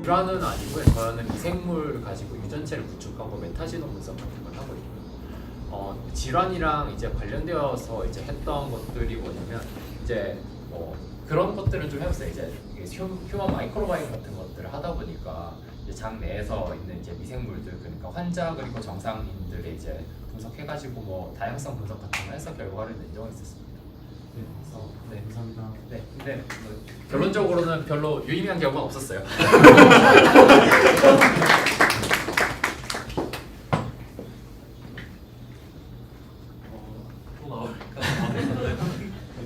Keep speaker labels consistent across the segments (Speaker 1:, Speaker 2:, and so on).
Speaker 1: 질환은 아니고요. 저는 미생물 가지고 유전체를 구축하고 메타지노 분석 같은 걸 하고 있고요. 질환이랑 이제 관련되어서 이제 했던 것들이 뭐냐면 이제 그런 것들은 좀 해봤어요. 이제 휴먼 마이크로바이옴 같은 것들을 하다 보니까 이제 장 내에서 있는 이제 미생물들, 그러니까 환자 그리고 정상인들의 이제 분석해가지고 뭐 다양성 분석 같은 거 해서 결과를 낸 적은 있었습니다.
Speaker 2: 네, 감사합니다.
Speaker 1: 네, 근데 뭐 결론적으로는 별로 유의미한 결과는 없었어요.
Speaker 2: 또 나올까? 네,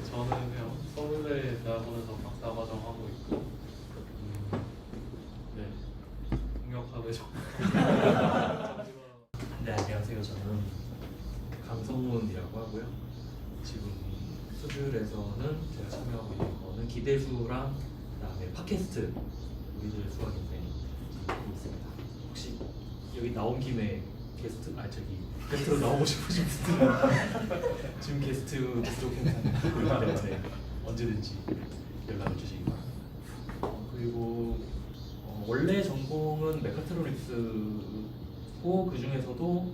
Speaker 2: 저는 그냥 서울대 대학원에서 박사과정 하고 있고, 네, 통역학을
Speaker 3: 네, 안녕하세요. 저는 강성문이라고 하고요. 지금 수술에서는 제가 참여하고 있는 거는 기대수랑 그다음에 팟캐스트 우리들 수학인데 하고 있습니다. 혹시 여기 나온 김에 게스트로 나오고 싶으신 분들은 지금 게스트 부족 행사입니다. 때문에 언제든지 연락을 주시기 바랍니다. 그리고 원래 전공은 메카트로닉스고 그 중에서도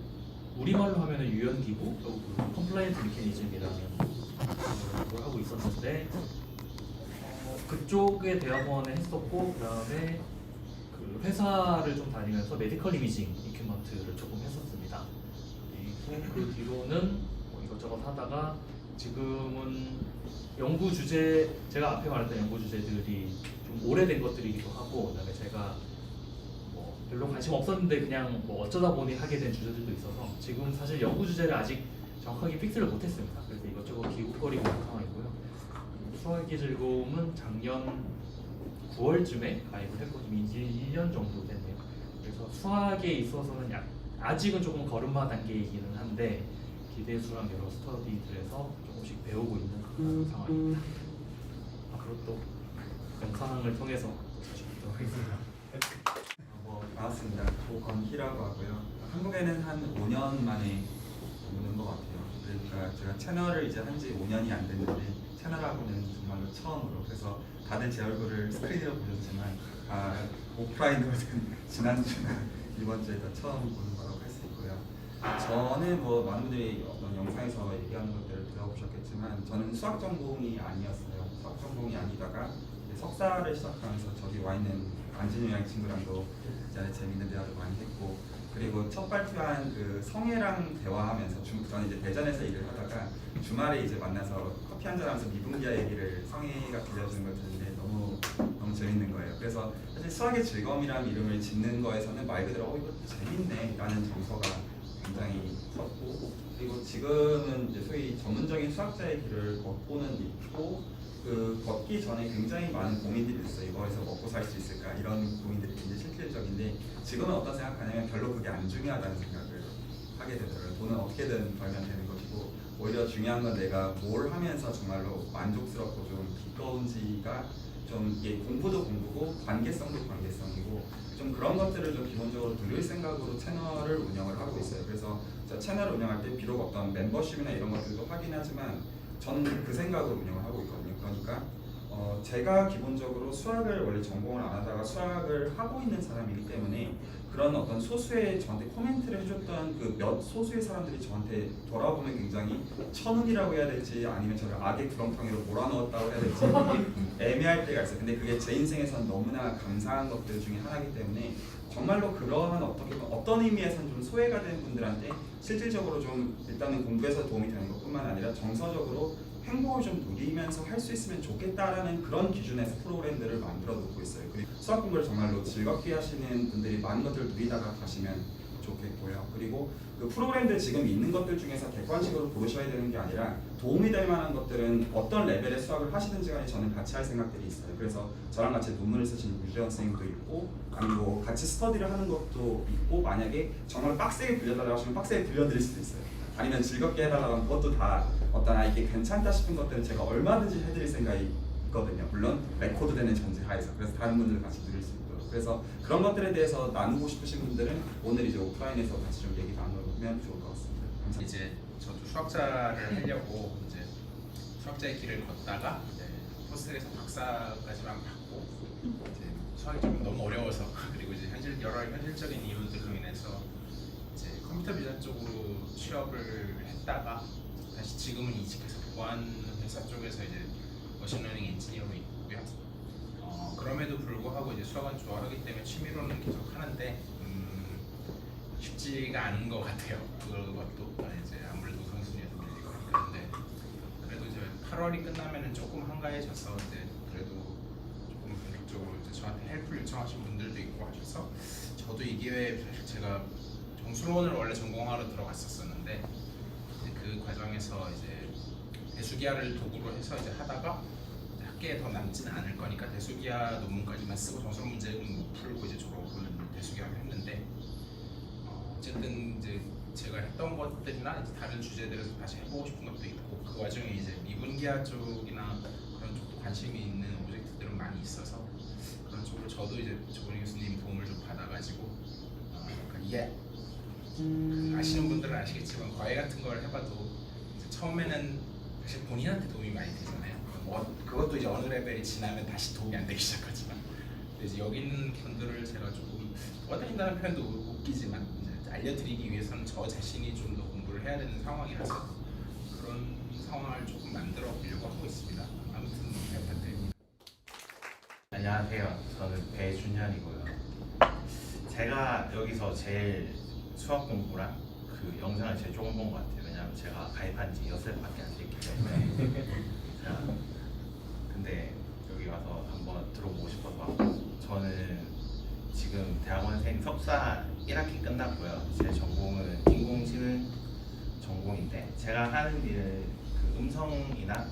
Speaker 3: 우리말로 하면은 유연기구, 컴플라이언트 메커니즘이라는 걸 하고 있었는데 그쪽에 대학원에 했었고 그다음에 그 회사를 좀 다니면서 메디컬 이미징 이큐먼트를 조금 했었습니다. 그리고 그 뒤로는 뭐 이것저것 하다가 지금은 연구 주제, 제가 앞에 말했던 연구 주제들이 좀 오래된 것들이기도 하고 그다음에 제가 뭐 별로 관심 없었는데 그냥 뭐 어쩌다 보니 하게 된 주제들도 있어서 지금 사실 연구 주제를 아직 정확하게 픽스를 못했습니다. 그래서 이것저것 기웃거리고 있는 상황이고요. 수학의 즐거움은 작년 9월쯤에 가입을 했거든요. 이제 1년 정도 됐네요. 그래서 수학에 있어서는 아직은 조금 걸음마 단계이기는 한데 기대수랑 여러 스터디들에서 조금씩 배우고 있는 그런 상황입니다. 앞으로 또 영상을 통해서 자주 뵙도록 하겠습니다.
Speaker 4: 반갑습니다. 조건희라고 하고요. 한국에는 한 5년 만에 오는 것 같아요. 그러니까 제가 채널을 이제 한 지 5년이 안 됐는데 채널하고는 정말로 처음으로, 그래서 다들 제 얼굴을 스크린으로 보셨지만 오프라인으로 지난주나 이번 주에 다 처음 보는 거라고 할 수 있고요. 저는 뭐 많은 분들이 어떤 영상에서 얘기하는 것들을 들어보셨겠지만 저는 수학 전공이 아니었어요. 수학 전공이 아니다가 석사를 시작하면서 저기 와 있는 안진우양 친구랑도 이제 재밌는 대화도 많이 했고, 그리고 첫 발표한 그 성애랑 대화하면서 저는 이제 대전에서 일을 하다가 주말에 이제 만나서 커피 한잔 하면서 미분기야 얘기를 성애가 들려주는 걸 듣는데 너무 재밌는 거예요. 그래서 사실 수학의 즐거움이라는 이름을 짓는 거에서는 말 그대로 이거 재밌네 라는 정서가 굉장히 컸고, 그리고 지금은 이제 소위 전문적인 수학자의 길을 걷고는 있고, 그 걷기 전에 굉장히 많은 고민들이 있어요. 이거에서 먹고 살 수 있을까 이런 고민들이 굉장히 실질적인데 지금은 어떤 생각하냐면 별로 그게 안 중요하다는 생각을 하게 되더라고요. 돈은 어떻게든 벌면 되는 것이고 오히려 중요한 건 내가 뭘 하면서 정말로 만족스럽고 좀 기꺼운지가 좀 이게 공부도 공부고 관계성도 관계성이고 좀 그런 것들을 좀 기본적으로 누릴 생각으로 채널을 운영을 하고 있어요. 그래서 제가 채널을 운영할 때 비록 어떤 멤버십이나 이런 것들도 하긴 하지만 저는 그 생각으로 운영을 하고 있거든요. 그러니까 제가 기본적으로 수학을 원래 전공을 안 하다가 수학을 하고 있는 사람이기 때문에 그런 어떤 소수의 저한테 코멘트를 해줬던 그 몇 소수의 사람들이 저한테 돌아보면 굉장히 천운이라고 해야 될지 아니면 저를 악의 구렁텅이로 몰아넣었다고 해야 될지 애매할 때가 있어요. 근데 그게 제 인생에선 너무나 감사한 것들 중에 하나이기 때문에 정말로 그러한 어떤 의미에서는 좀 소외가 된 분들한테 실질적으로 좀 일단은 공부에서 도움이 되는 것뿐만 아니라 정서적으로 행복을 좀 누리면서 할 수 있으면 좋겠다라는 그런 기준에서 프로그램들을 만들어 놓고 있어요. 그리고 수학 공부를 정말로 즐겁게 하시는 분들이 많은 것들을 누리다가 가시면 좋겠고요. 그리고 그 프로그램들 지금 있는 것들 중에서 객관식으로 고르셔야 되는 게 아니라 도움이 될 만한 것들은 어떤 레벨의 수학을 하시든지 간에 저는 같이 할 생각들이 있어요. 그래서 저랑 같이 논문을 쓰시는 유재원 선생님도 있고 아니면 같이 스터디를 하는 것도 있고, 만약에 정말 빡세게 빌려달라고 하시면 빡세게 빌려드릴 수도 있어요. 아니면 즐겁게 해달라고 하면 그것도 다 어떤 이게 괜찮다 싶은 것들은 제가 얼마든지 해드릴 생각이 있거든요. 물론 레코드되는 전제하에서. 그래서 다른 분들 같이 누릴 수 있도록. 그래서 그런 것들에 대해서 나누고 싶으신 분들은 오늘 이제 오프라인에서 같이 좀 얘기 나누면 좋을 것 같습니다. 감사합니다.
Speaker 5: 이제 저도 수학자를 하려고 이제 수학자의 길을 걷다가 이제 포스트에서 박사까지만 받고 이제 수학이 좀 너무 어려워서 그리고 이제 여러 현실적인 이유들로 인해서 이제 컴퓨터 비전 쪽으로 취업을 했다가 다시 지금은 이직해서 보안 회사 쪽에서 이제 머신러닝 엔지니어로 있고요. 그럼에도 불구하고 이제 수학은 좋아하기 때문에 취미로는 계속 하는데 쉽지가 않은 것 같아요. 그것도 이제 아무래도 우선순위에서 밀리고 그런데 그래도 이제 8월이 끝나면은 조금 한가해져서 이제 그래도 조금 본격적으로 이제 저한테 헬프를 요청하신 분들도 있고 하셔서 저도 이 기회에 사실 제가 정수론을 원래 전공하러 들어갔었었는데 이제 그 과정에서 이제 대수기하를 도구로 해서 이제 하다가 학계에 더 남지는 않을 거니까 대수기하 논문까지만 쓰고 정수론 문제는 못 풀고 이제 졸업을 대수기하를 했는데 어쨌든 이제 제가 했던 것들이나 이제 다른 주제들에서 다시 해보고 싶은 것도 있고 그 와중에 이제 미분기하 쪽이나 그런 쪽도 관심이 있는 오브젝트들은 많이 있어서 그런 쪽으로 저도 이제 조건희 교수님 도움을 좀 받아가지고 그러니까 이게 아시는 분들은 아시겠지만 과외 같은 걸 해봐도 이제 처음에는 사실 본인한테 도움이 많이 되잖아요. 그것도 이제 어느 레벨이 지나면 다시 도움이 안 되기 시작하지만 근데 이제 여기 있는 분들을 제가 조금 도와드린다는 표현도 웃기지만 이제 알려드리기 위해서는 저 자신이 좀 더 공부를 해야 되는 상황이라서 그런 상황을 조금 만들어 보려고 하고 있습니다. 아무튼 잘 부탁드립니다.
Speaker 6: 안녕하세요. 저는 배준현이고요. 제가 여기서 제일 수학 공부랑 그 영상을 제일 조금 본 것 같아요. 왜냐하면 제가 가입한 지 6살밖에 안 됐기 때문에 제가 근데 여기 와서 한번 들어보고 싶어서 왔고 저는 지금 대학원생 석사 1학기 끝났고요. 제 전공은 인공지능 전공인데 제가 하는 일은 그 음성이나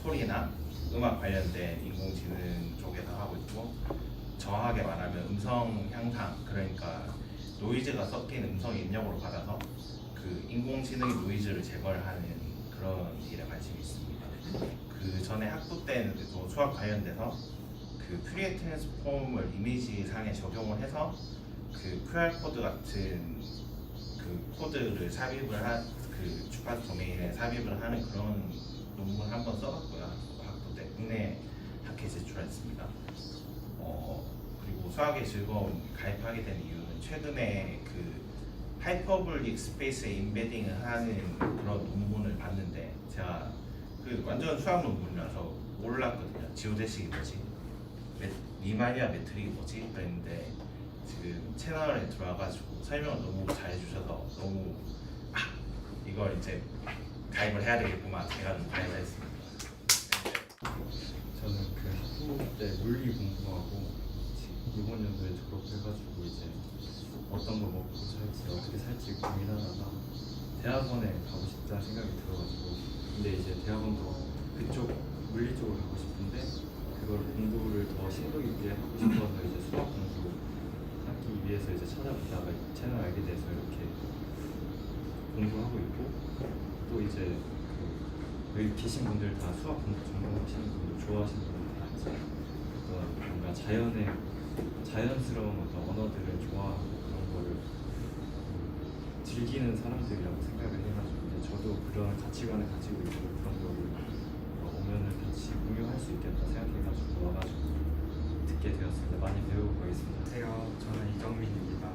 Speaker 6: 소리나 음악 관련된 인공지능 쪽에서 하고 있고 정확하게 말하면 음성 향상 그러니까 노이즈가 섞인 음성 입력으로 받아서 그 인공지능의 노이즈를 제거를 하는 그런 일에 관심이 있습니다. 그 전에 학부 때는 또 수학 관련돼서 그 퓨리에 트랜스폼을 이미지상에 적용을 해서 그 QR 코드 같은 그 코드를 삽입을 그 주파수 도메인에 삽입을 하는 그런 논문을 한번 써봤고요. 학부 때 국내 학회에 제출했습니다. 그리고 수학의 즐거움 가입하게 된 이유는 최근에 그 하이퍼블릭 스페이스에 인베딩을 하는 그런 논문을 봤는데 제가 그 완전 수학 논문이라서 몰랐거든요. 지오데식이 뭐지? 리마니아 매트릭이 뭐지? 그랬는데 지금 채널에 들어와가지고 설명을 너무 잘해주셔서 너무 이걸 이제 가입을 해야 되겠구만 해가지고 가입을 했습니다.
Speaker 7: 저는 그 학부 때 물리 공부하고 이번 연도에 졸업해가지고 이제 어떤 걸 먹고 살지 어떻게 살지 고민하다가 대학원에 가고 싶다는 생각이 들어가지고 근데 이제 대학원도 그쪽 물리 쪽으로 가고 싶은데 그걸 공부를 더 심도 깊게 하고 싶어서 이제 수학 공부 하기 위해서 이제 찾아보다가 채널 알게 돼서 이렇게 공부하고 있고 또 이제 그 여기 계신 분들 다 수학 공부 전공하시는 분들 좋아하시는 분들 다 이제 어떤 뭔가 자연스러운 어떤 언어들을 좋아하고 그런 거를 즐기는 사람들이라고 생각을 해가지고 이제 저도 그런 가치관을 가지고 있고 그런 거를 오면은 같이 공유할 수 있겠다 생각해가지고 와가지고 듣게 되었습니다. 많이 배우고 가겠습니다.
Speaker 4: 안녕하세요. 저는 이정민입니다.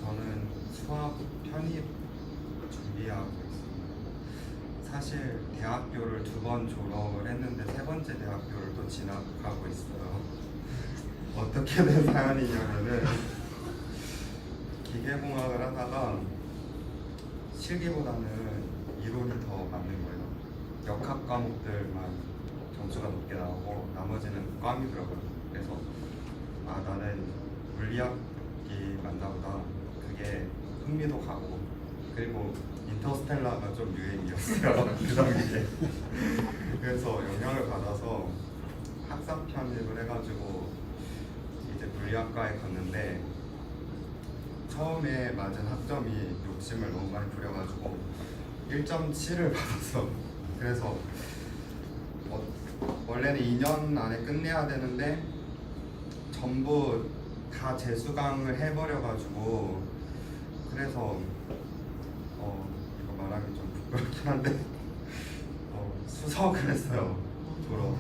Speaker 4: 저는 수학 편입 준비하고 있습니다. 사실 대학교를 2번 졸업을 했는데 3번째 대학교를 또 진학하고 있어요. 어떻게 된 사연이냐면은 기계공학을 하다가 실기보다는 이론이 더 맞는 거예요. 역학 과목들만 점수가 높게 나오고 나머지는 꽝이더라고요. 그래서 나는 물리학이 맞나 보다. 그게 흥미도 가고 그리고 인터스텔라가 좀 유행이었어요. 그 당시에. 그래서 영향을 받아서 학사 편입을 해가지고 이제 물리학과에 갔는데 처음에 맞은 학점이 욕심을 너무 많이 부려가지고 1.7을 받아서 그래서 원래는 2년 안에 끝내야 되는데 전부 다 재수강을 해버려가지고 그래서 이거 말하기 좀 부끄럽긴 한데 수석을 했어요. 졸업.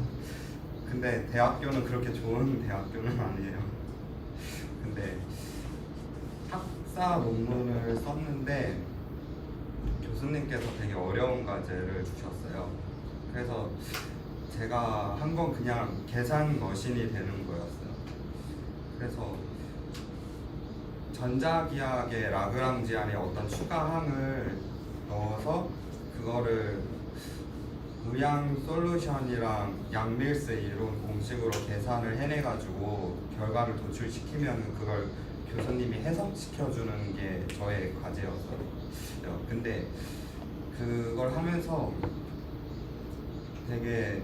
Speaker 4: 근데 대학교는 그렇게 좋은 대학교는 아니에요. 근데 학사 논문을 썼는데 교수님께서 되게 어려운 과제를 주셨어요. 그래서 제가 한 건 그냥 계산 머신이 되는 거였어요. 그래서 전자기하의 라그랑지안의 어떤 추가항을 넣어서 그거를 의양 솔루션이랑 양밀스 이론 공식으로 계산을 해내가지고 결과를 도출시키면 그걸 교수님이 해석시켜주는 게 저의 과제였어요. 근데 그걸 하면서 되게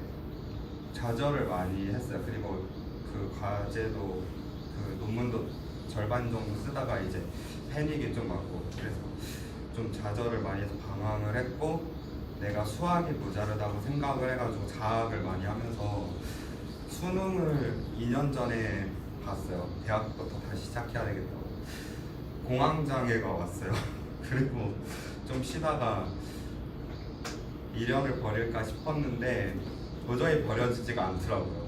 Speaker 4: 좌절을 많이 했어요. 그리고 그 과제도 그 논문도 절반 정도 쓰다가 이제 패닉이 좀 왔고 그래서 좀 좌절을 많이 해서 방황을 했고 내가 수학이 모자르다고 생각을 해가지고 자학을 많이 하면서 수능을 2년 전에 봤어요. 대학부터 다시 시작해야 되겠다고. 공황장애가 왔어요. 그리고 좀 쉬다가 미련을 버릴까 싶었는데 도저히 버려지지가 않더라고요.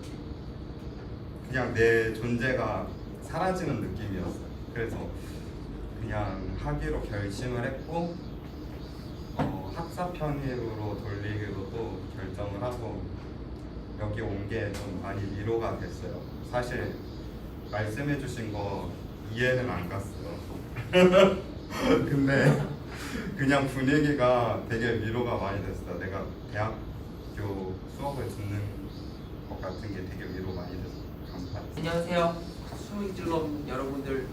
Speaker 4: 그냥 내 존재가 사라지는 느낌이었어요. 그래서 그냥 하기로 결심을 했고 학사 편입으로 돌리기로 또 결정을 하고 여기 온 게 좀 많이 위로가 됐어요. 사실 말씀해 주신 거 이해는 안 갔어요. 근데 그냥 분위기가 되게 위로가 많이 됐어요. 내가 대학교 수업을 듣는 것 같은 게 되게 위로 많이 돼서 감사했어요.
Speaker 8: 안녕하세요. 수능 즐거운 여러분들.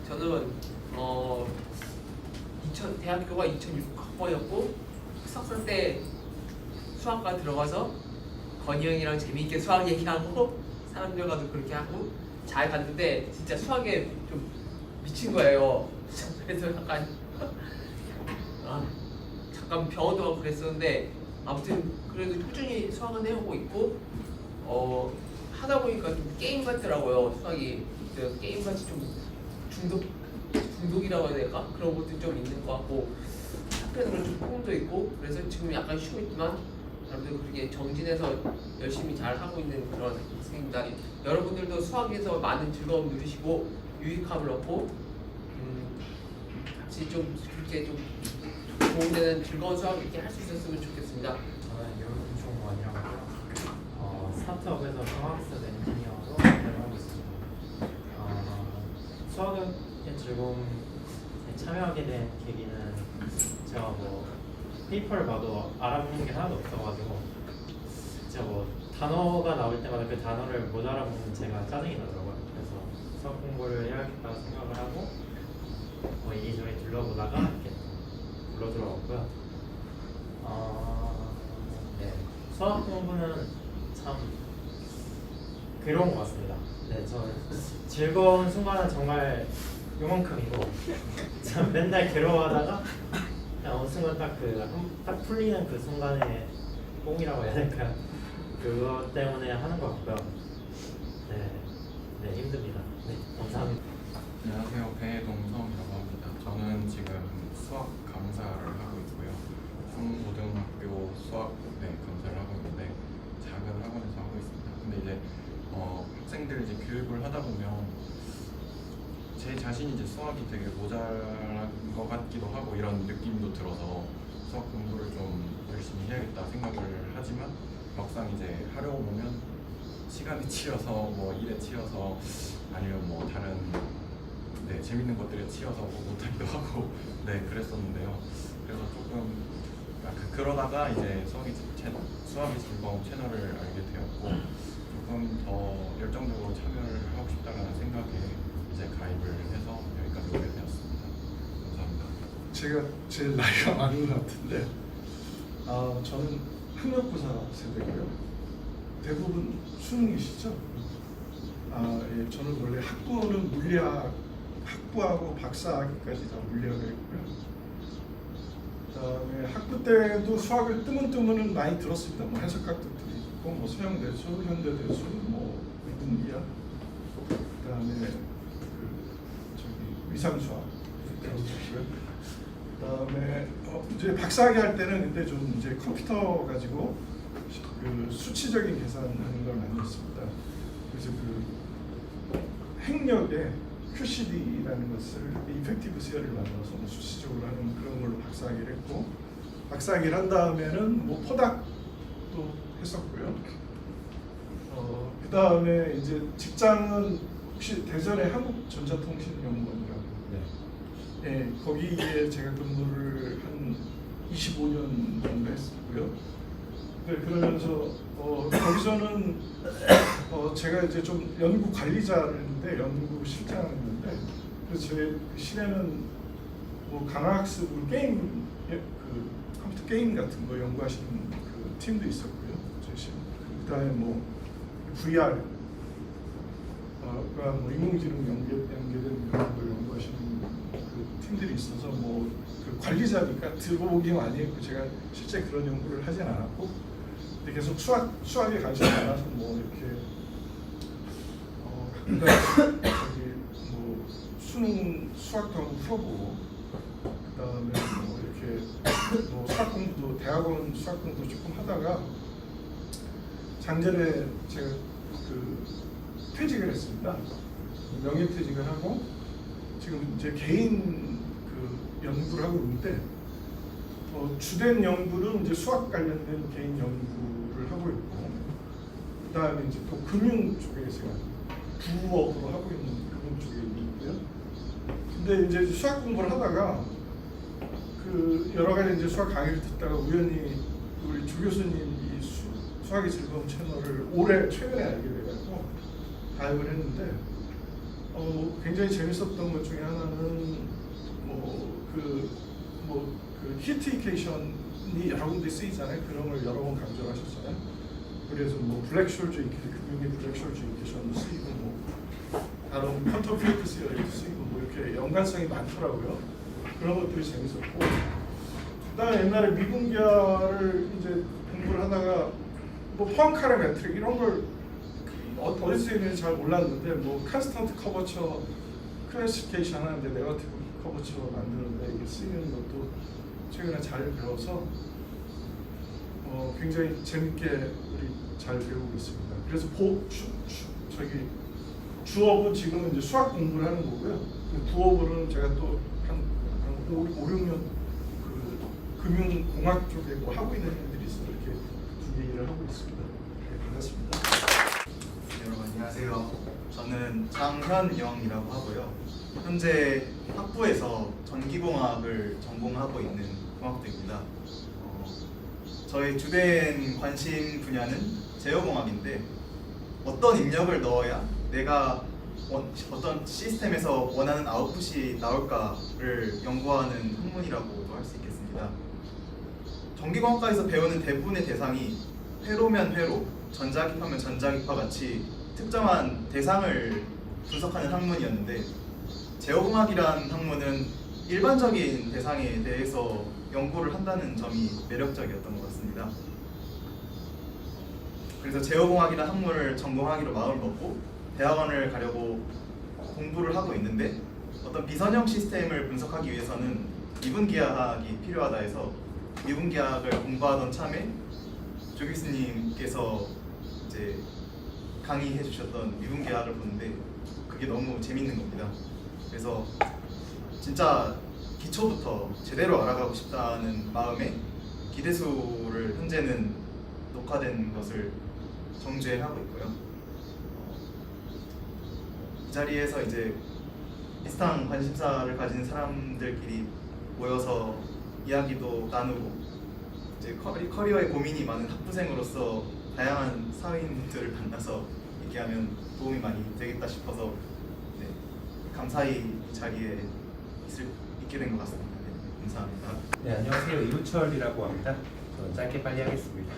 Speaker 8: 저는 대학교가 2006학번이었고 석사 때 수학과 들어가서 건희 형이랑 재미있게 수학 얘기하고 사람들과도 그렇게 하고 잘 갔는데 진짜 수학에 좀 미친 거예요. 그래서 잠깐 병원도 가고 그랬었는데 아무튼 그래도 꾸준히 수학은 해오고 있고 하다 보니까 좀 게임 같더라고요. 수학이 게임 같이 좀 중독이라고 해야 될까? 그런 것도 좀 있는 것 같고 한편으로 좀 꿈도 있고 그래서 지금 약간 쉬고 있지만 여러분들 그렇게 정진해서 열심히 잘 하고 있는 그런 학생입니다. 여러분들도 수학에서 많은 즐거움 누리시고 유익함을 얻고 같이 좀 그렇게 좀 도움되는 즐거운 수학 이렇게 할 수 있었으면 좋겠습니다.
Speaker 9: 저는 유종원이라고 하고요. 스타트업에서 성학습 엔지니어로 일을 하고 있습니다. 수학의 즐거움에 참여하게 된 계기는 제가 뭐 페이퍼를 봐도 알아보는 게 하나도 없어가지고 제가 뭐 단어가 나올 때마다 그 단어를 못 알아보면 제가 짜증이 나더라고요. 그래서 수학 공부를 해야겠다고 생각을 하고 이리저리 둘러보다가 이렇게 불러 들어왔고요. 네, 수학 공부는 참 괴로운 것 같습니다. 네, 저는 즐거운 순간은 정말 요만큼이고 참 맨날 괴로워하다가 그냥 어느 순간 딱 풀리는 그 순간에 뽕이라고 해야 될까요? 그것 때문에 하는 것 같고요. 네, 힘듭니다. 네, 감사합니다.
Speaker 10: 안녕하세요. 배동성이라고 합니다. 저는 지금 수학 강사를 하고 있고요. 중고등학교 수학 강사를 하고 있는데 작은 학원에서 하고 있습니다. 근데 이제 학생들 이제 교육을 하다 보면 제 자신이 이제 수학이 되게 모자란 것 같기도 하고 이런 느낌도 들어서 수학 공부를 좀 열심히 해야겠다 생각을 하지만 막상 이제 하려고 보면 시간이 치여서 뭐 일에 치여서 아니면 뭐 다른 재밌는 것들에 치여서 못하기도 하고 그랬었는데요. 그래서 조금 그러다가 이제 수학이 즐거운 채널을 알게 되었고 조금 더 열정적으로 참여를 하고 싶다라는 생각에 이제 가입을 해서 여기까지 오게 되었습니다. 감사합니다.
Speaker 11: 제가 제일 나이가 많은 것 같은데 저는 학력고사 세대고요. 대부분 수능이시죠? 예, 저는 원래 학부는 물리학, 학부하고 박사학위까지 다 물리학을 했고요. 그다음에 학부 때도 수학을 뜨문뜨문은 많이 들었습니다. 뭐 해석학도 있고, 뭐 서양대수, 현대대수, 뭐 물리학, 그다음에 위상수학 들었고요. 그다음에 이제 박사학위 할 때는 근데 좀 이제 컴퓨터 가지고 그 수치적인 계산하는 걸 많이 했습니다. 그래서 그 행력에 QCD라는 것을 이펙티브 세어를 만들어서 뭐 수치적으로 하는 그런 걸로 박사학위를 했고, 박사학위를 한 다음에는 뭐 포닥도 했었고요. 그 다음에 이제 직장은 혹시 대전의 한국전자통신연구원이라고, 네, 거기에 제가 근무를 한 25년 정도 했었고요. 네, 그러면서 거기서는 제가 이제 좀 연구 관리자였는데 연구 실장이었는데, 그래서 제 시내는 뭐 강학습 게임, 그 컴퓨터 게임 같은 거 연구하시는 그 팀도 있었고요. 그다음에 뭐 VR, 뭐 인공지능 연계된 그런 걸 연구하시는 그 팀들이 있어서 뭐 그 관리자니까 들어보기는 아니었고, 제가 실제 그런 연구를 하진 않았고, 근데 계속 수학에 관심이 많아서 뭐 이렇게 저기 뭐 수능 수학도 한번 풀어보고, 그다음에 뭐 이렇게 뭐 수학 공부도 대학원 수학 공부도 조금 하다가 작년에 제가 그 퇴직을 했습니다. 명예퇴직을 하고 지금 이제 개인 그 연구를 하고 있는데, 주된 연구는 이제 수학 관련된 개인 연구를 하고 있고, 그다음에 이제 또 금융 쪽에 제가 부업으로 하고 있는 금융 쪽에 있고요. 근데 이제 수학 공부를 하다가 그 여러 가지 이제 수학 강의를 듣다가 우연히 우리 조 교수님 이 수학의 즐거움 채널을 최근에 알게 돼가지고 가입을 했는데, 굉장히 재밌었던 것 중에 하나는 그 히트이케이션이 여러 군데 쓰이잖아요. 그런 걸 여러 번 강조를 하셨잖아요. 그래서 뭐 블랙숄즈 금융의 블랙숄즈 이케이션도 쓰이고, 뭐 다른 퀀텀 필드 시어리도 쓰이고, 뭐 이렇게 연관성이 많더라고요. 그런 것들이 재밌었고, 그다음에 옛날에 미분계를 이제 공부를 하다가 뭐 포항카레 매트릭 이런 걸 어디서 쓰이는지 잘 몰랐는데, 뭐 컨스턴트 커버처 클래시피케이션 하는데 네거티브 커버처 만드는데 이게 쓰이는 것도 최근에 잘 배워서 굉장히 재밌게 우리 잘 배우고 있습니다. 그래서 주업은 지금은 이제 수학 공부를 하는 거고요. 부업으로는 제가 또 한 5, 6년 그 금융공학 쪽에 뭐 하고 있는 일들이 있어서 이렇게 두 개 일을 하고 있습니다. 네, 반갑습니다.
Speaker 12: 여러분 안녕하세요. 저는 장현영이라고 하고요. 현재 학부에서 전기공학을 전공하고 있는 공학도입니다. 저의 주된 관심 분야는 제어공학인데, 어떤 입력을 넣어야 내가 어떤 시스템에서 원하는 아웃풋이 나올까를 연구하는 학문이라고도 할 수 있겠습니다. 전기공학과에서 배우는 대부분의 대상이 회로면 회로, 전자기파면 전자기파 같이 특정한 대상을 분석하는 학문이었는데, 제어공학이란 학문은 일반적인 대상에 대해서 연구를 한다는 점이 매력적이었던 것 같습니다. 그래서 제어공학이라는 학문을 전공하기로 마음을 먹고 대학원을 가려고 공부를 하고 있는데, 어떤 비선형 시스템을 분석하기 위해서는 미분기하학이 필요하다 해서 미분기하학을 공부하던 참에 조 교수님께서 이제 강의해 주셨던 미분기하학을 보는데 그게 너무 재밌는 겁니다. 그래서 진짜 기초부터 제대로 알아가고 싶다는 마음에 기대수를 현재는 녹화된 것을 정주행하고 있고요. 이 자리에서 이제 비슷한 관심사를 가진 사람들끼리 모여서 이야기도 나누고, 이제 커리어에 고민이 많은 학부생으로서 다양한 사회인들을 만나서 얘기하면 도움이 많이 되겠다 싶어서 감사히 이 자리에 있게 된 것 같습니다. 네, 감사합니다.
Speaker 13: 네, 안녕하세요. 이우철이라고 합니다. 저는 짧게 빨리 하겠습니다.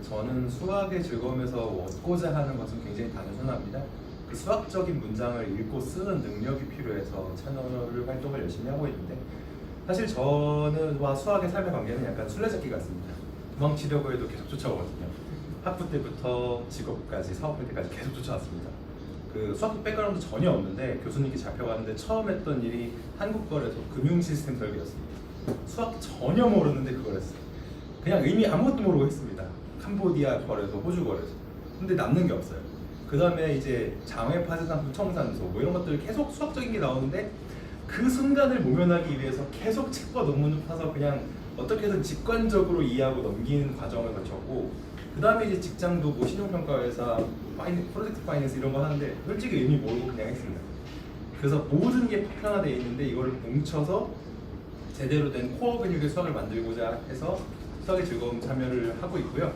Speaker 13: 저는 수학의 즐거움에서 얻고자 하는 것은 굉장히 단순합니다. 그 수학적인 문장을 읽고 쓰는 능력이 필요해서 채널을 활동을 열심히 하고 있는데, 사실 저는 수학의 삶의 관계는 약간 술래잡기 같습니다. 도망치려고 해도 계속 쫓아오거든요. 학부 때부터 직업까지 사업할 때까지 계속 쫓아왔습니다. 그 수학 백그라운드 전혀 없는데 교수님께 잡혀가는데 처음 했던 일이 한국거래소 금융 시스템 설계였습니다. 수학 전혀 모르는데 그걸 했어요. 그냥 의미 아무것도 모르고 했습니다. 캄보디아 거래소, 호주 거래소. 근데 남는 게 없어요. 그 다음에 이제 장외 파쇄상품 청산소 뭐 이런 것들 계속 수학적인 게 나오는데 그 순간을 모면하기 위해서 계속 책과 논문을 파서 그냥 어떻게든 직관적으로 이해하고 넘기는 과정을 거쳤고 그 다음에 이제 직장도 뭐 신용평가회사, 프로젝트 파이낸스 이런 거 하는데 솔직히 의미 모르고 그냥 했습니다. 그래서 모든 게 파편화되어 있는데 이거를 뭉쳐서 제대로 된 코어 근육의 수학을 만들고자 해서 수학의 즐거움 참여를 하고 있고요.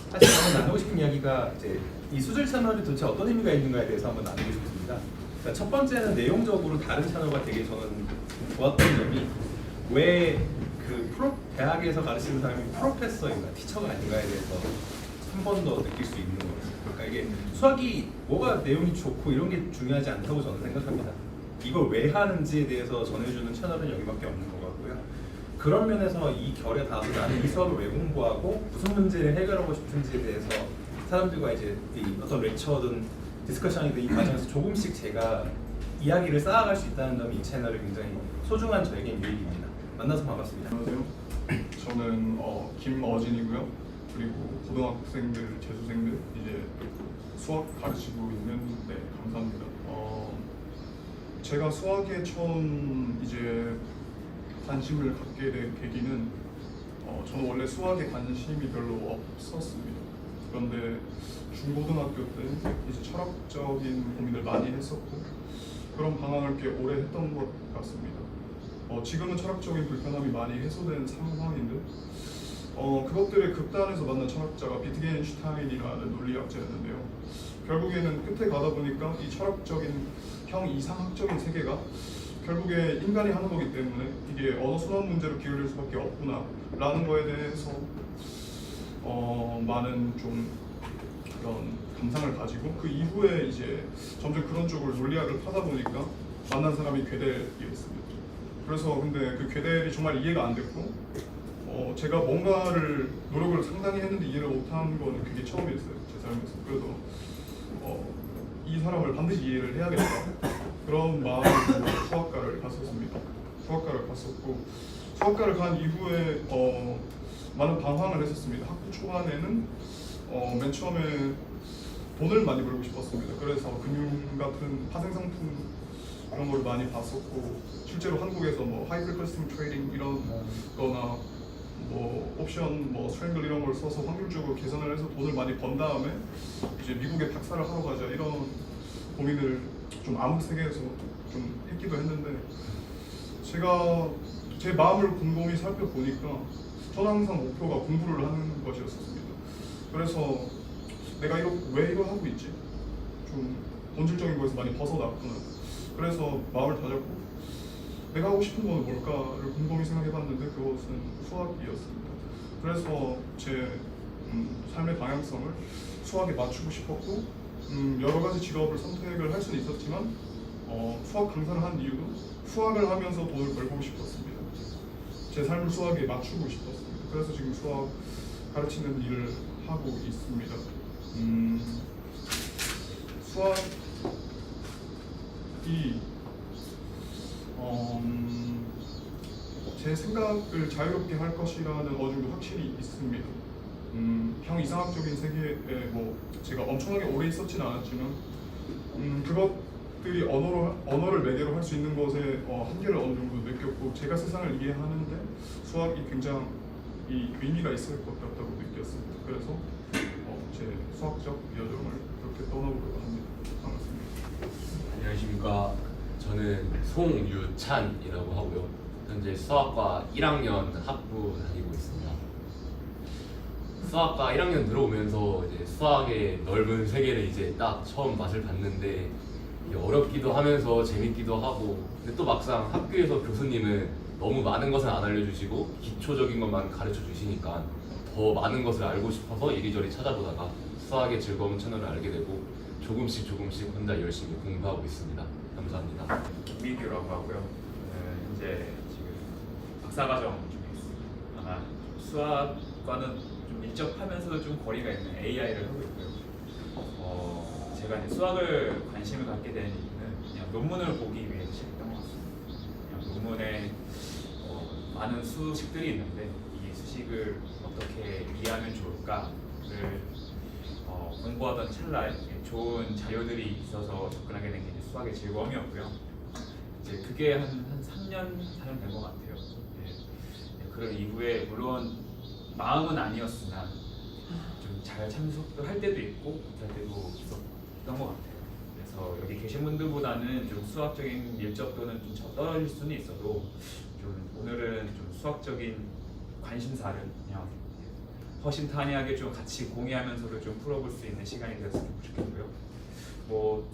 Speaker 13: 사실 저는 나누고 싶은 이야기가 이제 이 수질 채널이 도대체 어떤 의미가 있는가에 대해서 한번 나누고 싶습니다. 그러니까 첫 번째는 내용적으로 다른 채널과 되게 저는 좋았던 점이 왜 그 대학에서 가르치는 사람이 프로페서인가 티처가 아닌가에 대해서 한 번 더 느낄 수 있는 거예요. 그러니까 이게 수학이 뭐가 내용이 좋고 이런 게 중요하지 않다고 저는 생각합니다. 이걸 왜 하는지에 대해서 전해주는 채널은 여기밖에 없는 것 같고요. 그런 면에서 이 결에 닿아서 나는 이 수학을 왜 공부하고 무슨 문제를 해결하고 싶은지에 대해서 사람들과 이제 이 어떤 렉처든 디스커션이든 이 과정에서 조금씩 제가 이야기를 쌓아갈 수 있다는 점이 이 채널이 굉장히 소중한 저에겐 유익입니다. 만나서 반갑습니다.
Speaker 11: 안녕하세요. 저는 김어진이고요. 그리고 고등학생들, 재수생들 이제 수학 가르치고 있는 감사합니다. 제가 수학에 처음 이제 관심을 갖게 된 계기는 저는 원래 수학에 관심이 별로 없었습니다. 그런데 중고등학교 때 이제 철학적인 고민을 많이 했었고 그런 방황을 꽤 오래 했던 것 같습니다. 지금은 철학적인 불편함이 많이 해소된 상황인데 그것들의 극단에서 만난 철학자가 비트겐슈타인이라는 논리학자였는데요. 결국에는 끝에 가다 보니까 이 철학적인 형이상학적인 세계가 결국에 인간이 하는 거기 때문에 이게 언어 순환 문제로 기울일 수밖에 없구나 라는 거에 대해서 많은 좀 그런 감상을 가지고 그 이후에 이제 점점 그런 쪽으로 논리학을 파다 보니까 만난 사람이 괴델이었습니다. 그래서 근데 그 괴델이 정말 이해가 안 됐고 제가 뭔가를 노력을 상당히 했는데 이해를 못한 거는 그게 처음이었어요. 제 삶에서. 그래서 이 사람을 반드시 이해를 해야겠다 그런 마음으로 수학과를 갔었습니다. 수학과를 갔었고 수학과를 간 이후에 많은 방황을 했었습니다. 학부 초반에는 맨 처음에 돈을 많이 벌고 싶었습니다. 그래서 금융 같은 파생상품 그런 걸 많이 봤었고 실제로 한국에서 뭐 하이프리퀀시 트레이딩 이런 거나 뭐 옵션, 뭐 스트랭글 이런 걸 써서 확률적으로 계산을 해서 돈을 많이 번 다음에 이제 미국에 박사를 하러 가자 이런 고민을 좀 암흑 세계에서 좀 했기도 했는데 제가 제 마음을 곰곰이 살펴보니까 저는 항상 목표가 공부를 하는 것이었습니다. 그래서 내가 왜 이걸 하고 있지? 좀 본질적인 거에서 많이 벗어났구나. 그래서 마음을 다잡고 내가 하고 싶은 건 뭘까를 곰곰이 생각해봤는데 그것은 수학이었습니다. 그래서 제 삶의 방향성을 수학에 맞추고 싶었고 여러 가지 직업을 선택을 할 수는 있었지만 수학 강사를 한 이유도 수학을 하면서 돈을 벌고 싶었습니다. 제 삶을 수학에 맞추고 싶었습니다. 그래서 지금 수학 가르치는 일을 하고 있습니다. 수학이 제 생각을 자유롭게 할 것이라는 어느 정도 확신이 있습니다. 형이상학적인 세계에 뭐 제가 엄청나게 오래 있었지는 않았지만 그것들이 언어를 매개로 할 수 있는 것에 한계를 어느 정도 느꼈고 제가 세상을 이해하는데 수학이 굉장히 의미가 있을 것 같다고 느꼈습니다. 그래서 제 수학적 여정을 그렇게 떠나보려고 합니다. 반갑습니다.
Speaker 14: 안녕하십니까. 저는 송유찬이라고 하고요. 현재 수학과 1학년 학부 다니고 있습니다. 수학과 1학년 들어오면서 이제 수학의 넓은 세계를 이제 딱 처음 맛을 봤는데 이게 어렵기도 하면서 재밌기도 하고 근데 또 막상 학교에서 교수님은 너무 많은 것은 안 알려주시고 기초적인 것만 가르쳐 주시니까 더 많은 것을 알고 싶어서 이리저리 찾아보다가 수학의 즐거운 채널을 알게 되고 조금씩 혼자 열심히 공부하고 있습니다. 감사합니다.
Speaker 15: 김민규라고 하고요. 이제 지금 박사과정 중에 있습니다. 아마 수학과는 좀 밀접하면서도 좀 거리가 있는 AI를 하고 있고요. 제가 이제 수학을 관심을 갖게 된 이유는 그냥 논문을 보기 위해서 시작했던 것 같습니다. 그냥 논문에 많은 수식들이 있는데 이 수식을 어떻게 이해하면 좋을까 공부하던 찰나에 좋은 자료들이 있어서 접근하게 된 게 수학의 즐거움이었고요. 이제 그게 한 3년, 4년 된 것 같아요. 그런 이후에 물론 마음은 아니었으나 좀 잘 참석도 할 때도 있고 못할 때도 있었던 것 같아요. 그래서 여기 계신 분들보다는 좀 수학적인 밀접도는 좀 떨어질 수는 있어도 좀 오늘은 좀 수학적인 관심사를 그냥 허심탄회하게 좀 같이 공유하면서도 좀 풀어볼 수 있는 시간이 되었으면 좋겠고요. 뭐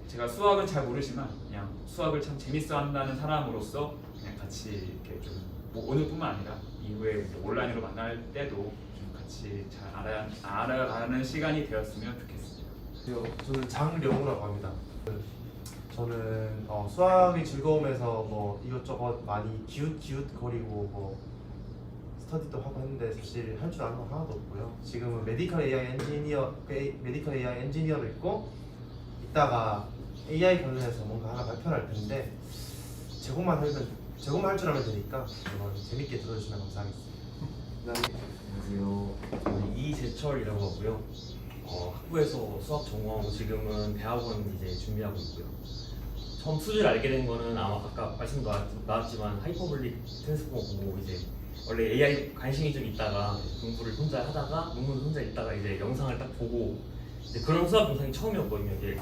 Speaker 15: 제가 수학은 잘 모르지만 그냥 수학을 참 재밌어 한다는 사람으로서 그냥 같이 이렇게 좀 뭐 오늘뿐만 아니라 이후에 온라인으로 만날 때도 좀 같이 잘 알아가는 시간이 되었으면 좋겠습니다.
Speaker 16: 저는 장령우라고 합니다. 저는 수학의 즐거움에서 뭐 이것저것 많이 기웃거리고 뭐 스터디도 하고 했는데 사실 할 줄 아는 건 하나도 없고요. 지금은 메디컬 AI 엔지니어도 있고 이따가 AI 관련해서 뭔가 하나 발표를 할 텐데 제공만 할 줄 알면 되니까 이건 재밌게 들어주시면 감사하겠습니다.
Speaker 17: 안녕하세요. 저는 이재철이라고 하고요. 학부에서 수학 전공하고 지금은 대학원 이제 준비하고 있고요. 처음 수지를 알게 된 거는 아마 아까 말씀 나왔지만 하이퍼블릭 텐스포 보고 이제 원래 AI 관심이 좀 있다가 공부를 혼자 하다가 논문을 혼자 읽다가 이제 영상을 딱 보고 이제 그런 수학 영상이 처음이었거든요. 이게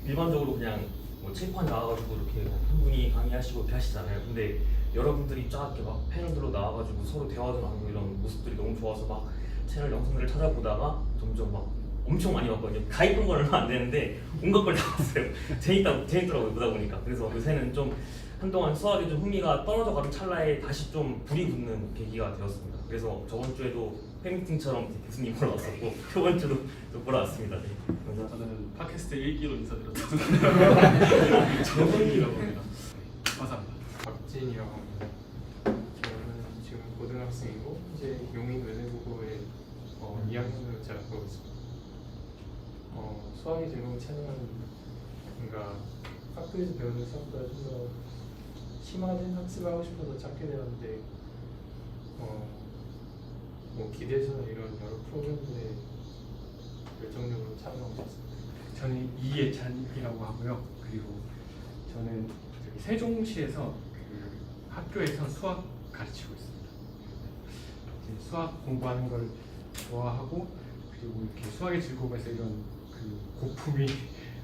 Speaker 17: 일반적으로 그냥 뭐 칠판 나와가지고 이렇게 한 분이 강의하시고 이렇게 하시잖아요. 근데 여러분들이 쫙 이렇게 막 패널들로 나와가지고 서로 대화도 나누고 이런 모습들이 너무 좋아서 막 채널 영상들을 찾아보다가 점점 막 엄청 많이 봤거든요. 가입한 건 얼마 안 되는데 온갖 걸 다 봤어요. 재밌더라고요 보다 보니까. 그래서 요새는 좀 한동안 수학에 좀 흥미가 떨어져 가는 찰나에 다시 좀 불이 붙는 계기가 되었습니다. 그래서 저번 주에도 팬미팅처럼 교수님 보러 왔었고 저번 주도 또 보러 왔습니다. 네. 감사합니다.
Speaker 2: 저는 팟캐스트 1기로 인사드렸습니다. 정훈이라고 합니다. 감사합니다.
Speaker 10: 박진이라고 합니다. 저는 지금 고등학생이고 이제 용인 외대국어에 2학년으로 재학하고 있습니다. 수학이 즐거운 채널은 뭔가 학교에서 배우는 수학보다 좀 더 심화된 학습을 하고 싶어서 찾게 되었는데 뭐 기대서나 이런 여러 프로그램들에 열정적으로 참여하고 있습니다.
Speaker 18: 저는 이예찬이라고 하고요. 그리고 저는 저기 세종시에서 그 학교에서 수학 가르치고 있습니다. 이제 수학 공부하는 걸 좋아하고 그리고 이렇게 수학의 즐거움에서 이런 그 고품위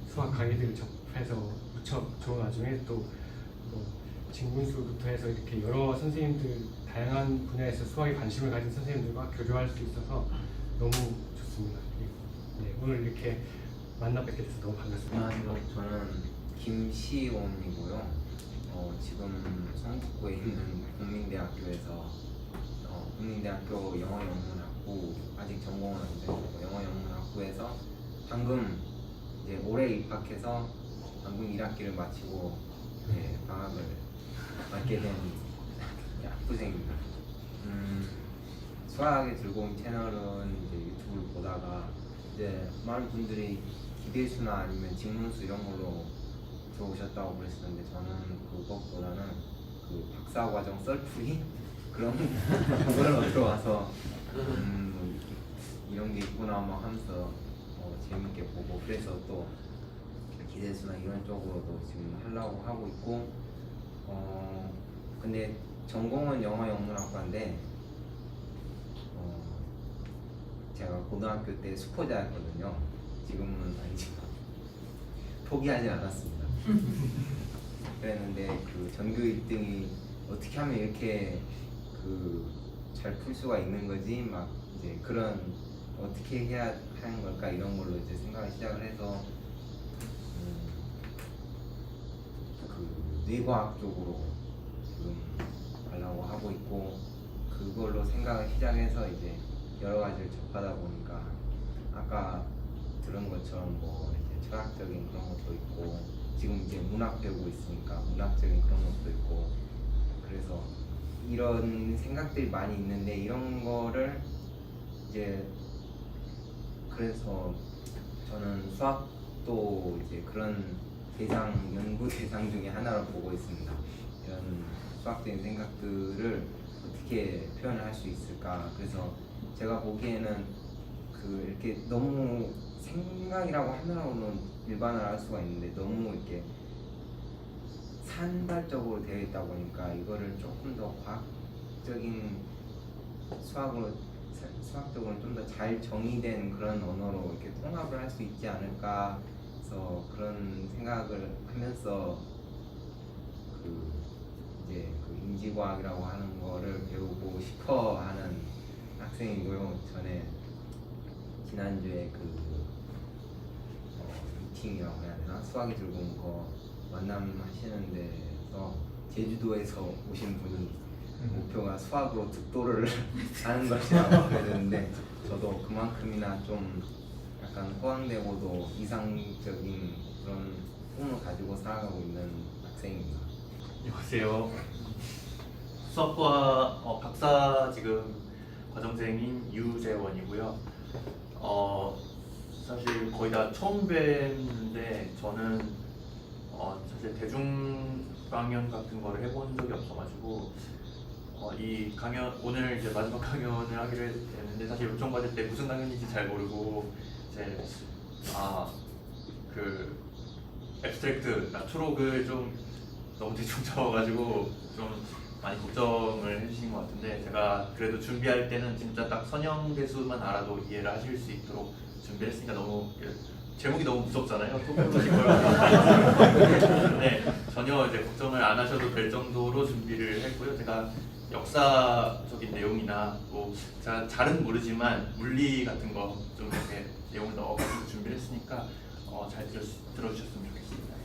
Speaker 18: 수학 강의들을 접해서 무척 좋은 와중에 또뭐 진군수부터 해서 이렇게 여러 선생님들 다양한 분야에서 수학에 관심을 가진 선생님들과 교류할 수 있어서 너무 좋습니다. 네, 오늘 이렇게 만나 뵙게 돼서 너무 반갑습니다.
Speaker 19: 안녕하세요. 저는 김시온이고요. 지금 성북구에 있는 국민대학교에서 국민대학교 영어영문학부 아직 전공은 안 되고 영어영문학부에서 방금 이제 올해 입학해서 방금 1학기를 마치고 방학을 맞게 된 학부생입니다. 수학의 즐거움 채널은 이제 유튜브를 보다가 이제 많은 분들이 기대수나 아니면 직문수 이런 걸로 들어오셨다고 그랬었는데 저는 그것보다는 그 박사과정 썰풀이 그런 걸로 들어와서 이런 게 있구나 막 하면서 재밌게 보고 그래서 또 기대수나 이런 쪽으로도 지금 하려고 하고 있고 근데 전공은 영어영문학과인데 제가 고등학교 때 수포자였거든요. 지금은 아니지만 포기하지 않았습니다. 그랬는데 그 전교 1등이 어떻게 하면 이렇게 잘 풀 수가 있는 거지 막 이제 그런 어떻게 해야 하는 걸까 이런 걸로 이제 생각을 시작을 해서 그 뇌과학 쪽으로 지금 가려고 하고 있고 그걸로 생각을 시작해서 이제 여러 가지를 접하다 보니까 아까 들은 것처럼 뭐 이제 철학적인 그런 것도 있고 지금 이제 문학 배우고 있으니까 문학적인 그런 것도 있고 그래서 이런 생각들이 많이 있는데 이런 거를 이제 그래서 저는 수학도 이제 그런 연구 대상 중에 하나로 보고 있습니다. 이런 수학적인 생각들을 어떻게 표현을 할 수 있을까. 그래서 제가 보기에는 그 그 이렇게 너무 생각이라고 하나로는 일반화를 할 수가 있는데 너무 이렇게 산발적으로 되어 있다 보니까 이거를 조금 더 과학적인 수학적으로 좀 더 잘 정의된 그런 언어로 이렇게 통합을 할 수 있지 않을까 해서 그런 생각을 하면서 그 이제 그 인지과학이라고 하는 거를 배우고 싶어 하는 학생이고요. 전에 지난주에 그 미팅이라고 해야 되나? 수학이 즐거운 거 만남하시는 데서 제주도에서 오신 분이 목표가 수학으로 득도를 하는 것이라고 그랬는데 저도 그만큼이나 좀 약간 호황되고도 이상적인 그런 꿈을 가지고 살아가고 있는 학생입니다.
Speaker 3: 안녕하세요. 수학과 박사 지금 과정생인 유재원이고요. 사실 거의 다 처음 뵙는데 저는 사실 대중 강연 같은 거를 해본 적이 없어가지고 이 강연 오늘 이제 마지막 강연을 하기로 했는데 사실 요청받을 때 무슨 강연인지 잘 모르고 이제 그 앱스트랙트 초록을 좀 너무 대충 적어가지고 좀 많이 걱정을 해주신 것 같은데 제가 그래도 준비할 때는 진짜 딱 선형대수만 알아도 이해를 하실 수 있도록 준비를 했으니까 너무 제목이 너무 무섭잖아요. 토크로실 걸. 네, 전혀 이제 걱정을 안 하셔도 될 정도로 준비를 했고요. 제가 역사적인 내용이나 뭐 제가 잘은 모르지만 물리 같은 거 좀 이렇게 내용을 넣어가지고 준비를 했으니까 잘 들어주셨으면 좋겠습니다.